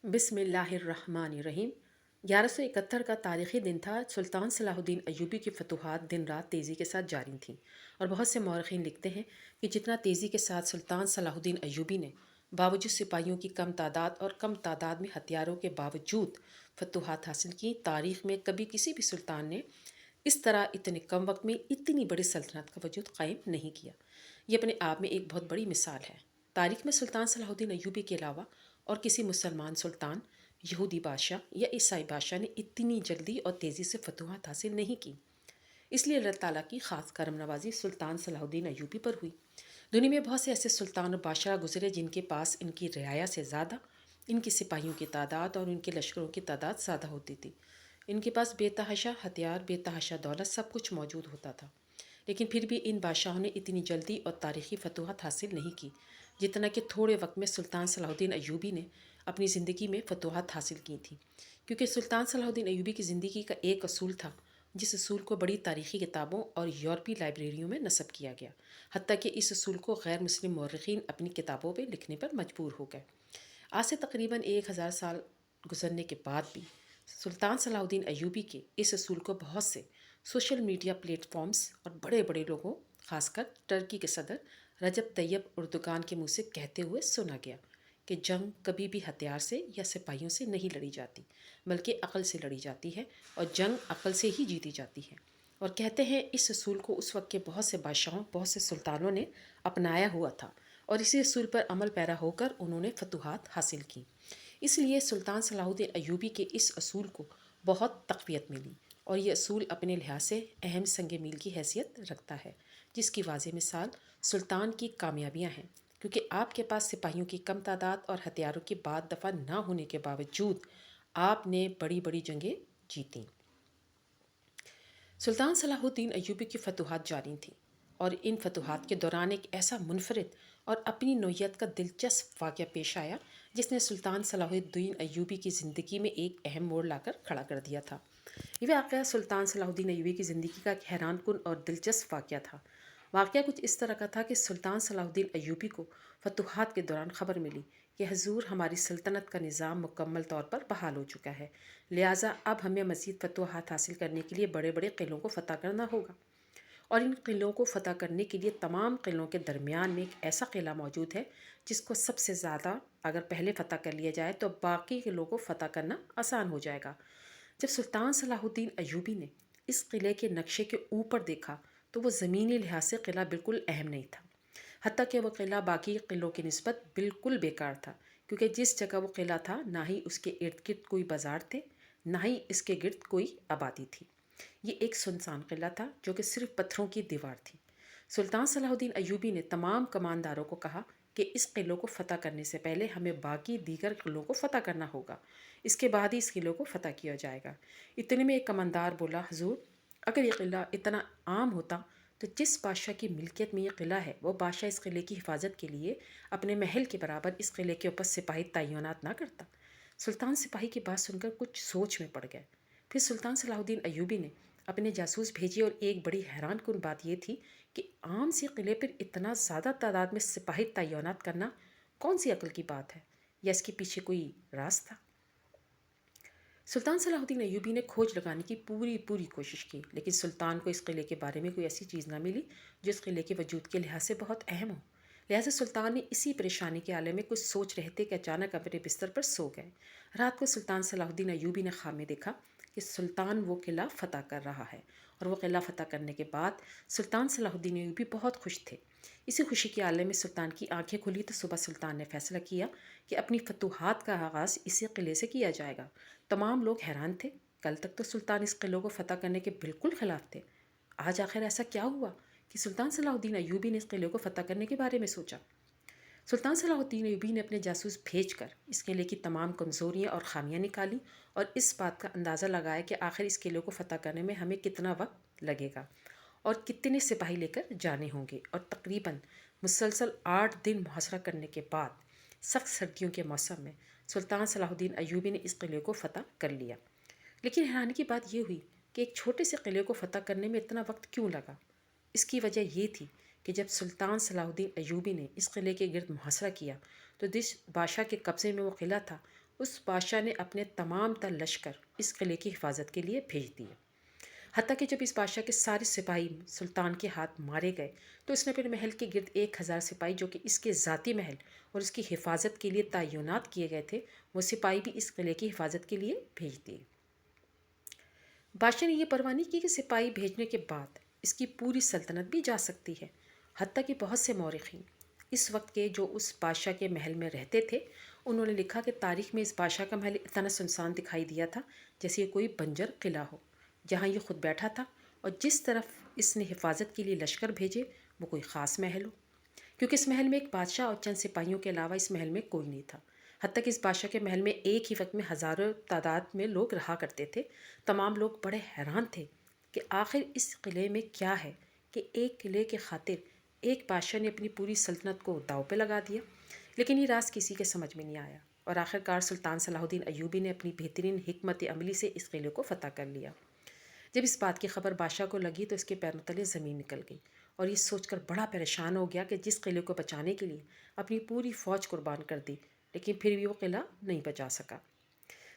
बिस्मिल्लाहिर्रहमानिर्रहीम। 1171 का तारीख़ी दिन था। सुल्तान सलाहुद्दीन अय्यूबी की फतूहात दिन रात तेज़ी के साथ जारी थीं और बहुत से मौरख़ीन लिखते हैं कि जितना तेज़ी के साथ सुल्तान सलाहुद्दीन अय्यूबी ने बावजूद सिपाहियों की कम तादाद और कम तादाद में हथियारों के बावजूद फतूहात हासिल की, तारीख़ में कभी किसी भी सुल्तान ने इस तरह इतने कम वक्त में इतनी बड़ी सल्तनत का वजूद कायम नहीं किया। ये अपने आप में एक बहुत बड़ी मिसाल है। तारीख़ में सुल्तान सलाहुद्दीन अय्यूबी के अलावा और किसी मुसलमान सुल्तान, यहूदी बादशाह या ईसाई बादशाह ने इतनी जल्दी और तेज़ी से फतूहात हासिल नहीं की। इसलिए अल्लाह ताला की ख़ास करम नवाजी सुल्तान सलाहुद्दीन अय्यूबी पर हुई। दुनिया में बहुत से ऐसे सुल्तान और बादशाह गुजरे जिनके पास इनकी रियाया से ज़्यादा इनके सिपाहियों की तादाद और इनके लश्करों की तादाद ज़्यादा होती थी। इनके पास बेतहाशा हथियार, बेतहाशा दौलत सब कुछ मौजूद होता था। लेकिन फिर भी इन बादशाहों ने इतनी जल्दी और तारीख़ी फतूहत हासिल नहीं की जितना कि थोड़े वक्त में सुल्तान सलाहुद्दीन अय्यूबी ने अपनी ज़िंदगी में फतूहत हासिल की थी। क्योंकि सुल्तान सलाहुद्दीन अय्यूबी की ज़िंदगी का एक असूल था जिस असूल को बड़ी तारीख़ी किताबों और यूरोपीय लाइब्रेरियों में नस्ब किया गया, हत्ता कि इस असूल को गैर मुस्लिम मौरख़ीन अपनी किताबों में लिखने पर मजबूर हो गए। आज से तकरीबन 1000 साल गुजरने के बाद भी सुल्तान सलाहुद्दीन अय्यूबी के इस असूल को बहुत से सोशल मीडिया प्लेटफॉर्म्स और बड़े बड़े लोगों, खासकर टर्की के सदर रजब तैयब उर्दुगान के मुंह से कहते हुए सुना गया कि जंग कभी भी हथियार से या सिपाहियों से नहीं लड़ी जाती, बल्कि अक़ल से लड़ी जाती है और जंग अक़ल से ही जीती जाती है। और कहते हैं इस असूल को उस वक्त के बहुत से बादशाहों, बहुत से सुल्तानों ने अपनाया हुआ था और इसी असूल पर अमल पैरा होकर उन्होंने फतूहात हासिल की। इसलिए सुल्तान सलाहुद्दीन अय्यूबी के इस असूल को बहुत तक़वियत मिली और ये असूल अपने लिहाज से अहम संग मील की हैसियत रखता है, जिसकी वाज़ेह मिसाल सुल्तान की कामयाबियाँ हैं। क्योंकि आपके पास सिपाहियों की कम तादाद और हथियारों की बाद दफ़ा ना होने के बावजूद आपने बड़ी बड़ी जंगें जीतीं। सुल्तान सलाहुद्दीन अय्यूबी की फतूहात जारी थीं और इन फतूहात के दौरान एक ऐसा मुनफरिद और अपनी नौयत का दिलचस्प वाक़या पेश आया जिसने सुल्तान सलाहुद्दीन अय्यूबी की ज़िंदगी में एक अहम मोड़ लाकर खड़ा कर दिया था। ये वाक़या सुल्तान सलाहुद्दीन अय्यूबी की ज़िंदगी का एक हैरानकुन और दिलचस्प वाक़या था। वाक़या कुछ इस तरह का था कि सुल्तान सलाहुद्दीन अय्यूबी को फतूहात के दौरान ख़बर मिली कि हजूर हमारी सल्तनत का निज़ाम मुकम्मल तौर पर बहाल हो चुका है, लिहाजा अब हमें मज़ीद फतूहात हासिल करने के लिए बड़े बड़े क़िलों को फ़तह करना होगा। और इन क़िलों को फ़तह करने के लिए तमाम क़िलों के दरमियान में एक ऐसा क़िला मौजूद है जिसको सबसे ज़्यादा अगर पहले फ़तह कर लिया जाए तो बाकी क़िलों को फ़तह करना आसान हो जाएगा। जब सुल्तान सलाहुद्दीन अय्यूबी ने इस क़िले के नक्शे के ऊपर देखा तो वो ज़मीनी लिहाज से क़िला बिल्कुल अहम नहीं था, हत्ता कि वह क़िला बाकी क़िलों की निस्बत बिल्कुल बेकार था। क्योंकि जिस जगह वो क़िला था ना ही उसके इर्द गिर्द कोई बाज़ार थे, ना ही इसके गिर्द कोई आबादी थी। ये एक सुनसान क़िला था जो कि सिर्फ पत्थरों की दीवार थी। सुल्तान सलाहुद्दीन अय्यूबी ने तमाम कमानदारों को कहा कि इस क़िलों को फ़तह करने से पहले हमें बाकी दीगर क़िलों को फ़तह करना होगा, इसके बाद ही इस क़िलों को फ़तह किया जाएगा। इतने में एक कमानदार बोला, हजूर अगर ये क़िला इतना आम होता तो जिस बादशाह की मिल्कियत में ये क़िला है वो बादशाह इस क़िले की हिफाजत के लिए अपने महल के बराबर इस क़िले के ऊपर सिपाही तैनात ना करता। सुल्तान सिपाही की बात सुनकर कुछ सोच में पड़ गए। फिर सुल्तान सलाहुद्दीन अय्यूबी ने अपने जासूस भेजे और एक बड़ी हैरानकुन बात यह थी कि आम सी क़िले पर इतना ज़्यादा तादाद में सिपाही तैनात करना कौन सी अकल की बात है, या इसके पीछे कोई राज था। सुल्तान सलाहुद्दीन अय्यूबी ने खोज लगाने की पूरी कोशिश की, लेकिन सुल्तान को इस क़िले के बारे में कोई ऐसी चीज़ ना मिली जो इस क़िले के वजूद के लिहाज से बहुत अहम हो। लिहाजा सुल्तान ने इसी परेशानी के आलम में कुछ सोच रहे थे कि अचानक अपने बिस्तर पर सो गए। रात को सुल्तान सलाहुद्दीन अय्यूबी ने ख्वाब में देखा कि सुल्तान वो क़िला फ़तह कर रहा है और वो क़िला फ़तह करने के बाद सुल्तान सलाहुद्दीन अय्यूबी बहुत खुश थे। इसी खुशी के आलम में सुल्तान की आंखें खुली तो सुबह सुल्तान ने फैसला किया कि अपनी फतूहात का आगाज़ इसी क़िले से किया जाएगा। तमाम लोग हैरान थे। कल तक तो सुल्तान इस क़िलों को फ़तह करने के बिल्कुल ख़िलाफ़ थे। आज आखिर ऐसा क्या हुआ कि सुल्तान सलाहुद्दीन अय्यूबी ने इस क़िले को फ़तह करने के बारे में सोचा। सुल्तान सलाहुद्दीन अय्यूबी ने अपने जासूस भेजकर इस क़िले की तमाम कमज़ोरियाँ और ख़ामियाँ निकाली और इस बात का अंदाज़ा लगाया कि आखिर इस क़िले को फ़तह करने में हमें कितना वक्त लगेगा और कितने सिपाही लेकर जाने होंगे। और तकरीबन मुसलसल 8 दिन मुहासरा करने के बाद सख्त सर्दियों के मौसम में सुल्तान सलाहुद्दीन अय्यूबी ने इस क़िले को फ़तह कर लिया। लेकिन हैरानी की बात यह हुई कि एक छोटे से क़िले को फ़तह करने में इतना वक्त क्यों लगा। इसकी वजह ये थी कि जब सुल्तान सलाहुद्दीन अय्यूबी ने इस क़िले के गिर्द मुहासरा किया तो जिस बादशाह के कब्ज़े में वो क़िला था اس بادشاہ نے اپنے تمام تر لشکر اس قلعے کی حفاظت کے لیے بھیج دیے۔ حتیٰ کہ جب اس بادشاہ کے سارے سپاہی سلطان کے ہاتھ مارے گئے تو اس نے پھر محل کے گرد 1,000 سپاہی جو کہ اس کے ذاتی محل اور اس کی حفاظت کے لیے تعینات کیے گئے تھے، وہ سپاہی بھی اس قلعے کی حفاظت کے لیے بھیج دیے۔ بادشاہ نے یہ پرواہ نہیں کی کہ سپاہی بھیجنے کے بعد اس کی پوری سلطنت بھی جا سکتی ہے۔ حتیٰ کہ بہت سے مورخین اس وقت کے جو اس بادشاہ کے محل میں رہتے تھے، انہوں نے لکھا کہ تاریخ میں اس بادشاہ کا محل اتنا سنسان دکھائی دیا تھا جیسے یہ کوئی بنجر قلعہ ہو، جہاں یہ خود بیٹھا تھا، اور جس طرف اس نے حفاظت کے لیے لشکر بھیجے وہ کوئی خاص محل ہو، کیونکہ اس محل میں ایک بادشاہ اور چند سپاہیوں کے علاوہ اس محل میں کوئی نہیں تھا۔ حتیٰ کہ اس بادشاہ کے محل میں ایک ہی وقت میں ہزاروں تعداد میں لوگ رہا کرتے تھے۔ تمام لوگ بڑے حیران تھے کہ آخر اس قلعے میں کیا ہے کہ ایک قلعے کے خاطر ایک بادشاہ نے اپنی پوری سلطنت کو داؤ پہ لگا دیا۔ لیکن یہ راز کسی کے سمجھ میں نہیں آیا، اور آخرکار سلطان صلاح الدین ایوبی نے اپنی بہترین حکمت عملی سے اس قلعے کو فتح کر لیا۔ جب اس بات کی خبر بادشاہ کو لگی تو اس کے پیروں تلے زمین نکل گئی، اور یہ سوچ کر بڑا پریشان ہو گیا کہ جس قلعے کو بچانے کے لیے اپنی پوری فوج قربان کر دی، لیکن پھر بھی وہ قلعہ نہیں بچا سکا۔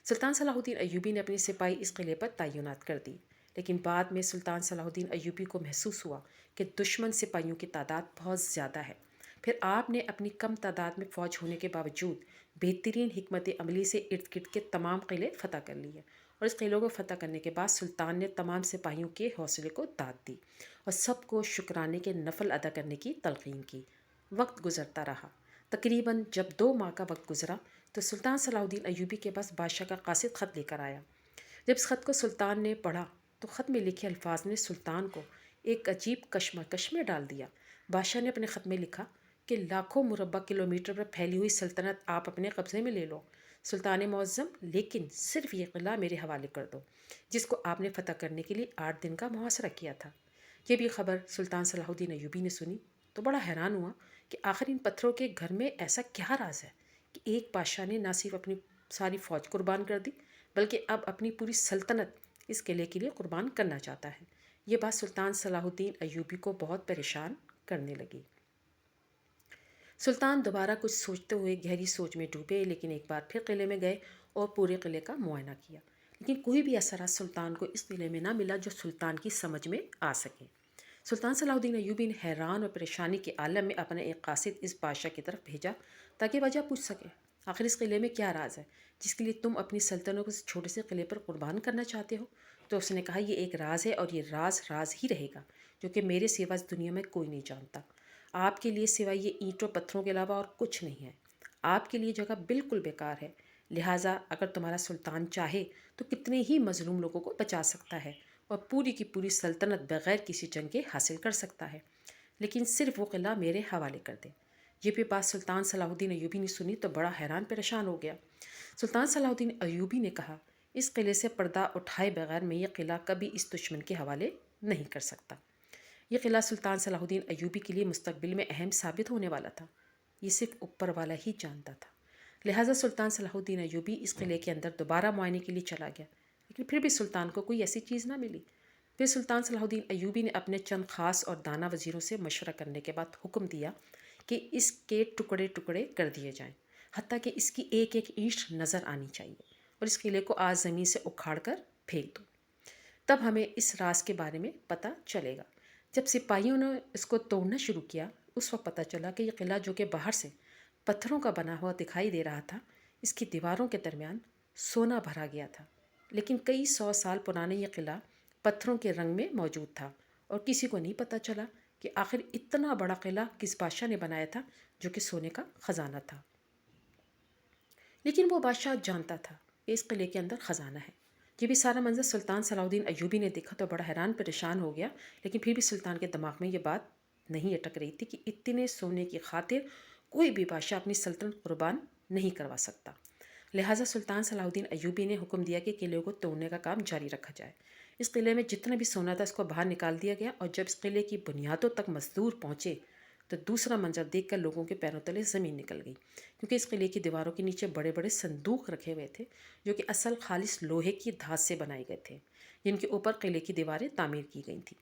سلطان صلاح الدین ایوبی نے اپنی سپاہی اس قلعے پر تعینات کر دی، لیکن بعد میں سلطان صلاح الدین ایوبی کو محسوس ہوا کہ دشمن سپاہیوں کی تعداد بہت زیادہ ہے۔ پھر آپ نے اپنی کم تعداد میں فوج ہونے کے باوجود بہترین حکمت عملی سے ارد گرد کے تمام قلعے فتح کر لیے، اور اس قلعوں کو فتح کرنے کے بعد سلطان نے تمام سپاہیوں کے حوصلے کو داد دی اور سب کو شکرانے کے نفل ادا کرنے کی تلقین کی۔ وقت گزرتا رہا۔ تقریباً جب 2 ماہ کا وقت گزرا تو سلطان صلاح الدین ایوبی کے پاس بادشاہ کا قاصد خط لے کر آیا۔ جب اس خط کو سلطان نے پڑھا تو خط میں لکھے الفاظ نے سلطان کو ایک عجیب کشمکش میں ڈال دیا۔ بادشاہ نے اپنے خط میں لکھا کہ لاکھوں مربع کلومیٹر پر پھیلی ہوئی سلطنت آپ اپنے قبضے میں لے لو، سلطان معظم، لیکن صرف یہ قلعہ میرے حوالے کر دو جس کو آپ نے فتح کرنے کے لیے 8 دن کا محاصرہ کیا تھا۔ یہ بھی خبر سلطان صلاح الدین ایوبی نے سنی تو بڑا حیران ہوا کہ آخر ان پتھروں کے گھر میں ایسا کیا راز ہے کہ ایک بادشاہ نے نہ صرف اپنی ساری فوج قربان کر دی بلکہ اب اپنی پوری سلطنت اس قلعے کے لیے قربان کرنا چاہتا ہے۔ یہ بات سلطان صلاح الدین ایوبی کو بہت پریشان کرنے لگی۔ سلطان دوبارہ کچھ سوچتے ہوئے گہری سوچ میں ڈوبے، لیکن ایک بار پھر قلعے میں گئے اور پورے قلعے کا معائنہ کیا، لیکن کوئی بھی ایسا راز سلطان کو اس قلعے میں نہ ملا جو سلطان کی سمجھ میں آ سکے۔ سلطان صلاح الدین ایوبی نے حیران اور پریشانی کے عالم میں اپنا ایک قاصد اس بادشاہ کی طرف بھیجا تاکہ وجہ پوچھ سکے، آخر اس قلعے میں کیا راز ہے جس کے لیے تم اپنی سلطنت کو اس چھوٹے سے قلعے پر قربان کرنا چاہتے ہو؟ تو اس نے کہا، یہ ایک راز ہے اور یہ راز راز ہی رہے گا جو کہ میرے سوا اس دنیا میں کوئی نہیں جانتا۔ آپ کے لیے سوائے یہ اینٹوں پتھروں کے علاوہ اور کچھ نہیں ہے۔ آپ کے لیے جگہ بالکل بیکار ہے، لہٰذا اگر تمہارا سلطان چاہے تو کتنے ہی مظلوم لوگوں کو بچا سکتا ہے اور پوری کی پوری سلطنت بغیر کسی جنگ کے حاصل کر سکتا ہے، لیکن صرف وہ قلعہ میرے حوالے کر دے۔ یہ بھی بات سلطان صلاح الدین ایوبی نے سنی تو بڑا حیران پریشان ہو گیا۔ سلطان صلاح الدین ایوبی نے کہا، اس قلعے سے پردہ اٹھائے بغیر میں یہ قلعہ کبھی اس دشمن کے حوالے نہیں کر سکتا۔ یہ قلعہ سلطان صلاح الدین ایوبی کے لیے مستقبل میں اہم ثابت ہونے والا تھا، یہ صرف اوپر والا ہی جانتا تھا۔ لہٰذا سلطان صلاح الدین ایوبی اس قلعے کے اندر دوبارہ معائنے کے لیے چلا گیا، لیکن پھر بھی سلطان کو کوئی ایسی چیز نہ ملی۔ پھر سلطان صلاح الدین ایوبی نے اپنے چند خاص اور دانا وزیروں سے مشورہ کرنے کے بعد حکم دیا کہ اس کے ٹکڑے ٹکڑے کر دیے جائیں، حتیٰ کہ اس کی ایک ایک اینٹ نظر آنی چاہیے، اور اس قلعے کو آج زمین سے اکھاڑ کر پھینک دو، تب ہمیں اس راز کے بارے میں پتہ چلے گا۔ جب سپاہیوں نے اس کو توڑنا شروع کیا، اس وقت پتہ چلا کہ یہ قلعہ جو کہ باہر سے پتھروں کا بنا ہوا دکھائی دے رہا تھا، اس کی دیواروں کے درمیان سونا بھرا گیا تھا، لیکن کئی 100 سال پرانا یہ قلعہ پتھروں کے رنگ میں موجود تھا، اور کسی کو نہیں پتہ چلا کہ آخر اتنا بڑا قلعہ کس بادشاہ نے بنایا تھا جو کہ سونے کا خزانہ تھا۔ لیکن وہ بادشاہ جانتا تھا کہ اس قلعے کے اندر خزانہ ہے۔ یہ بھی سارا منظر سلطان صلاح الدین ایوبی نے دیکھا تو بڑا حیران پریشان ہو گیا، لیکن پھر بھی سلطان کے دماغ میں یہ بات نہیں اٹک رہی تھی کہ اتنے سونے کی خاطر کوئی بھی بادشاہ اپنی سلطنت قربان نہیں کروا سکتا۔ لہٰذا سلطان صلاح الدین ایوبی نے حکم دیا کہ قلعے کو توڑنے کا کام جاری رکھا جائے۔ اس قلعے میں جتنا بھی سونا تھا اس کو باہر نکال دیا گیا، اور جب اس قلعے کی بنیادوں تک مزدور پہنچے تو دوسرا منظر دیکھ کر لوگوں کے پیروں تلے زمین نکل گئی، کیونکہ اس قلعے کی دیواروں کے نیچے بڑے بڑے صندوق رکھے ہوئے تھے جو کہ اصل خالص لوہے کی دھات سے بنائے گئے تھے، جن کے اوپر قلعے کی دیواریں تعمیر کی گئی تھیں۔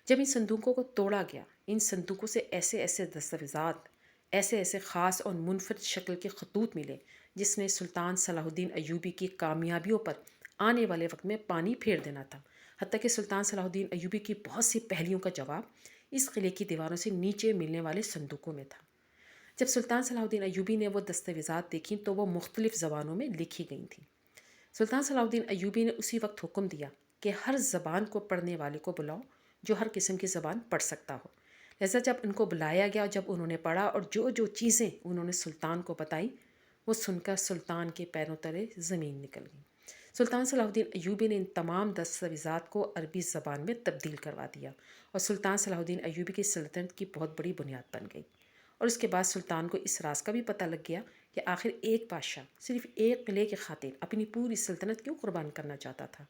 جب ان صندوقوں کو توڑا گیا، ان صندوقوں سے ایسے ایسے دستاویزات، ایسے ایسے خاص اور منفرد شکل کے خطوط ملے जिसने सुल्तान सलाहुद्दीन अय्यूबी की कामयाबियों पर आने वाले वक्त में पानी फेर देना था। हत्ता कि सुल्तान सलाहुद्दीन अय्यूबी की बहुत सी पहेलियों का जवाब इस किले की दीवारों से नीचे मिलने वाले संदूकों में था। जब सुल्तान सलाहुद्दीन अय्यूबी ने वो दस्तावेज़ात देखी तो वो मुख्तलिफ़ ज़बानों में लिखी गई थीं। सुल्तान सलाहुद्दीन अय्यूबी ने उसी वक्त हुक्म दिया कि हर ज़बान को पढ़ने वाले को बुलाओ जो हर किस्म की ज़बान पढ़ सकता हो। लिहाजा जब उनको बुलाया गया, जब उन्होंने पढ़ा और जो जो चीज़ें उन्होंने सुल्तान को बताई, वो सुनकर सुल्तान के पैरों तले ज़मीन निकल गई। सुल्तान सलाहुद्दीन अय्यूबी ने इन तमाम दस्तावेज़ात को अरबी ज़बान में तब्दील करवा दिया और सुल्तान सलाहुद्दीन अय्यूबी की सल्तनत की बहुत बड़ी बुनियाद बन गई। और उसके बाद सुल्तान को इस राज का भी पता लग गया कि आखिर एक बादशाह सिर्फ एक किले की खातिर अपनी पूरी सल्तनत क्यों कुर्बान करना चाहता था।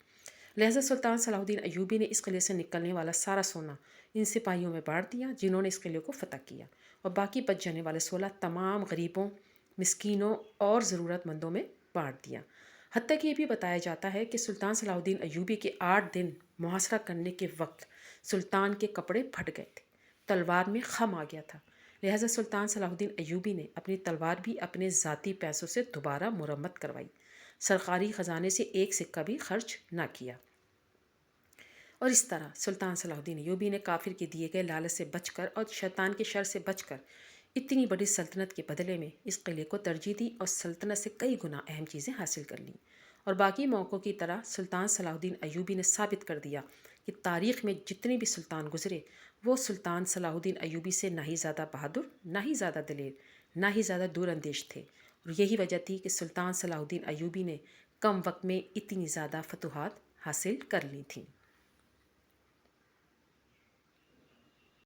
लिहाजा सुल्तान सलाहुद्दीन अय्यूबी ने इस किले से निकलने वाला सारा सोना इन सिपाहियों में बांट दिया जिन्होंने इस किले को फतह किया, और बाकी बच जाने वाले 16 तमाम गरीबों, मिस्कीनों और ज़रूरतमंदों में बांट दिया। हत्ता कि ये भी बताया जाता है कि सुल्तान सलाहुद्दीन अय्यूबी के 8 दिन मुहासरा करने के वक्त सुल्तान के कपड़े फट गए थे, तलवार में खम आ गया था। लिहाजा सुल्तान सलाहुद्दीन अय्यूबी ने अपनी तलवार भी अपने ज़ाती पैसों से दोबारा मुरम्मत करवाई, सरकारी ख़जाने से एक सिक्का भी खर्च ना किया। और इस तरह सुल्तान सलाहुद्दीन अय्यूबी ने काफिर के दिए गए लालच से बचकर और शैतान के शर से बचकर इतनी बड़ी सल्तनत के बदले में इस किले को तरजीह दी और सल्तनत से कई गुना अहम चीज़ें हासिल कर लीं। और बाकी मौक़ों की तरह सुल्तान सलाहुद्दीन अय्यूबी ने साबित कर दिया कि तारीख़ में जितने भी सुल्तान गुजरे वो सुल्तान सलाहुद्दीन अय्यूबी से ना ही ज़्यादा बहादुर, ना ही ज़्यादा दलेर, ना ही ज़्यादा दूरअंदेश थे। और यही वजह थी कि सुल्तान सलाहुद्दीन अय्यूबी ने कम वक्त में इतनी ज़्यादा फतूहात हासिल कर ली थीं।